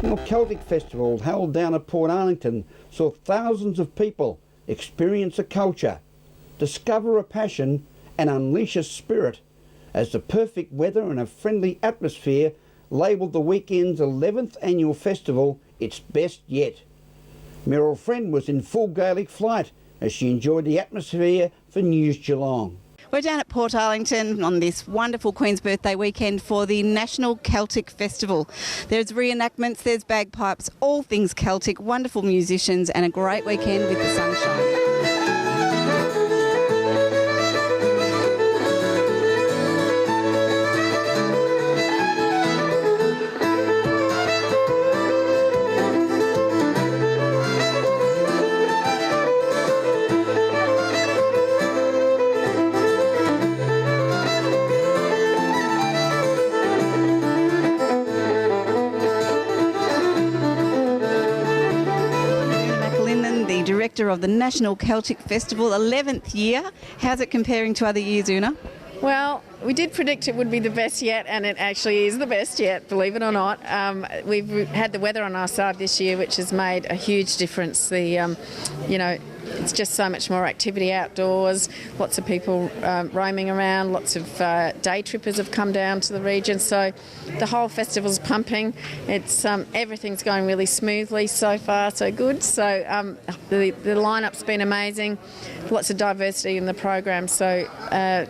The Celtic Festival held down at Port Arlington saw thousands of people experience a culture, discover a passion and unleash a spirit as the perfect weather and a friendly atmosphere labelled the weekend's 11th annual festival its best yet. Meryl Friend was in full Gaelic flight as she enjoyed the atmosphere for News Geelong. We're down at Port Arlington on this wonderful Queen's Birthday weekend for the National Celtic Festival. There's reenactments, there's bagpipes, all things Celtic, wonderful musicians and a great weekend with the sunshine. Director of the National Celtic Festival, 11th year. How's it comparing to other years, Una? Well, we did predict it would be the best yet, and it actually is the best yet, believe it or not. We've had the weather on our side this year, which has made a huge difference. It's just so much more activity outdoors, lots of people roaming around, lots of day trippers have come down to the region, so the whole festival's pumping. It's everything's going really smoothly so far, so good. So the lineup's been amazing, lots of diversity in the program, so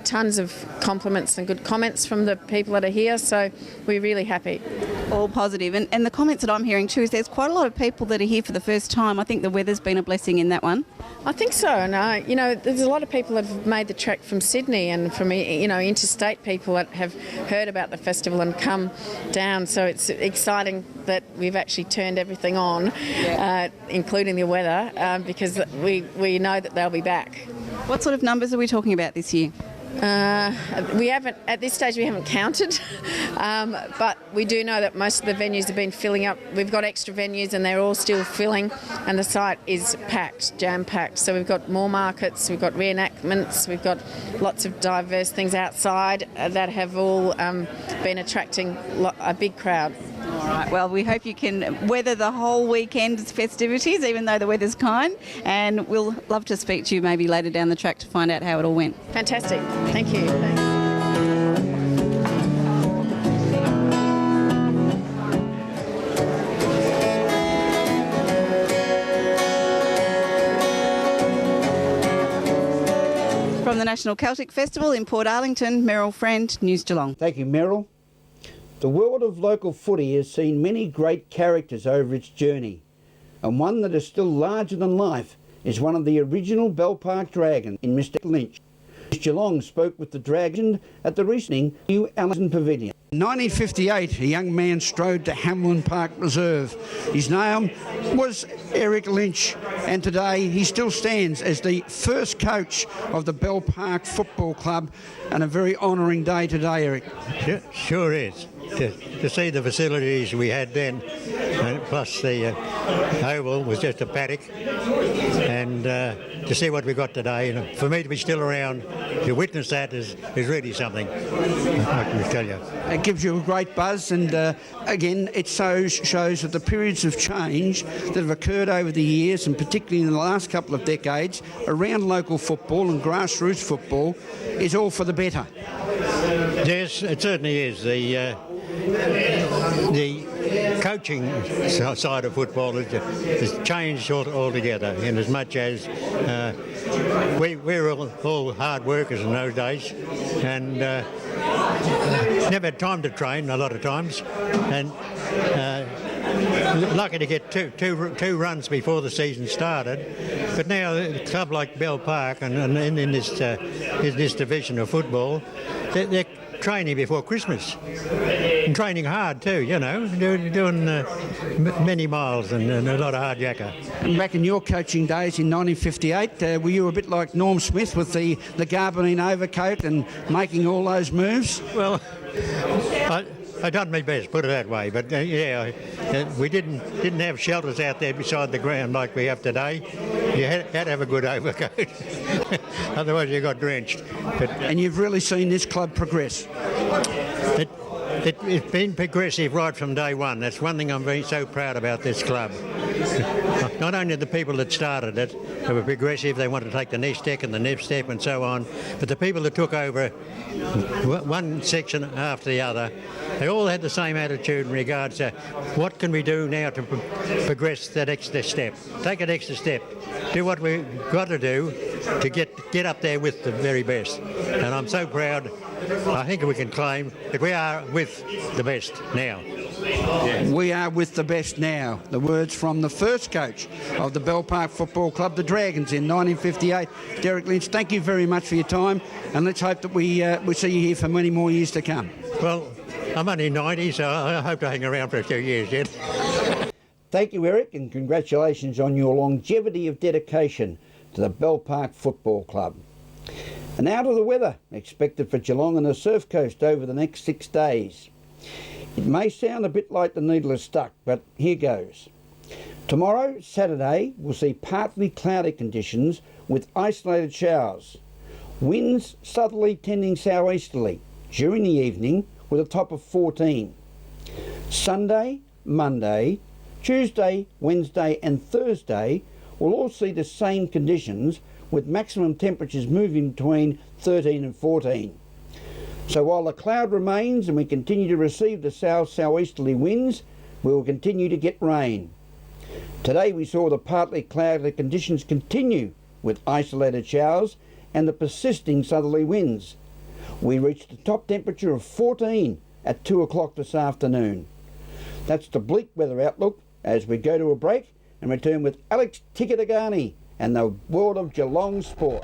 tons of compliments and good comments from the people that are here, so we're really happy. All positive. And the comments that I'm hearing too is there's quite a lot of people that are here for the first time. I think the weather's been a blessing in that one. I think so, and there's a lot of people that have made the trek from Sydney and from interstate people that have heard about the festival and come down. So it's exciting that we've actually turned everything on, including the weather, because we know that they'll be back. What sort of numbers are we talking about this year? We haven't, at this stage we haven't counted, but we do know that most of the venues have been filling up. We've got extra venues and they're all still filling, and the site is packed, jam-packed. So we've got more markets, we've got reenactments, we've got lots of diverse things outside that have all been attracting a big crowd. All right, well, we hope you can weather the whole weekend's festivities, even though the weather's kind, and we'll love to speak to you maybe later down the track to find out how it all went. Fantastic. Thank you. Thanks. From the National Celtic Festival in Port Arlington, Meryl Friend, News Geelong. Thank you, Meryl. The world of local footy has seen many great characters over its journey, and one that is still larger than life is one of the original Bell Park Dragons in Mr. Lynch. Geelong spoke with the Dragon at the recent new Allison Pavilion. In 1958, a young man strode to Hamlin Park Reserve. His name was Eric Lynch, and today he still stands as the first coach of the Bell Park Football Club, and a very honouring day today, Eric. Sure is. To see the facilities we had then, plus the oval was just a paddock, and to see what we got today, for me to be still around to witness that is really something, I can tell you. It gives you a great buzz, and again, it shows that the periods of change that have occurred over the years, and particularly in the last couple of decades, around local football and grassroots football, is all for the better. Yes, it certainly is. The coaching side of football has changed altogether, in as much as we're all hard workers in those days, and never had time to train a lot of times, and lucky to get two runs before the season started. But now a club like Bell Park and in this division of football, they're training before Christmas, and training hard too, doing many miles and a lot of hard yakka. And back in your coaching days in 1958, were you a bit like Norm Smith with the gabardine overcoat and making all those moves? Well, I done my best, put it that way, but we didn't have shelters out there beside the ground like we have today. You had to have a good overcoat, otherwise you got drenched. But, and you've really seen this club progress. It's been progressive right from day one. That's one thing I'm very so proud about this club. Not only the people that started it, they were progressive, they wanted to take the next step and the next step and so on, but the people that took over one section after the other, they all had the same attitude in regards to what can we do now to progress that extra step. Take an extra step. Do what we've got to do to get up there with the very best. And I'm so proud. I think we can claim that we are with the best now. We are with the best now. The words from the first coach of the Bell Park Football Club, the Dragons, in 1958. Derek Lynch, thank you very much for your time, and let's hope that we see you here for many more years to come. Well, I'm only 90, so I hope to hang around for a few years yet. Thank you, Eric, and congratulations on your longevity of dedication to the Bell Park Football Club. And now to the weather, expected for Geelong and the Surf Coast over the next 6 days. It may sound a bit like the needle is stuck, but here goes. Tomorrow, Saturday, we'll see partly cloudy conditions with isolated showers. Winds southerly tending southeasterly during the evening with a top of 14. Sunday, Monday, Tuesday, Wednesday and Thursday will all see the same conditions with maximum temperatures moving between 13 and 14. So while the cloud remains and we continue to receive the south-southeasterly winds, we will continue to get rain. Today we saw the partly cloudy conditions continue with isolated showers and the persisting southerly winds. We reached a top temperature of 14 at 2 o'clock this afternoon. That's the bleak weather outlook as we go to a break and return with Alex Tigani and the world of Geelong sport.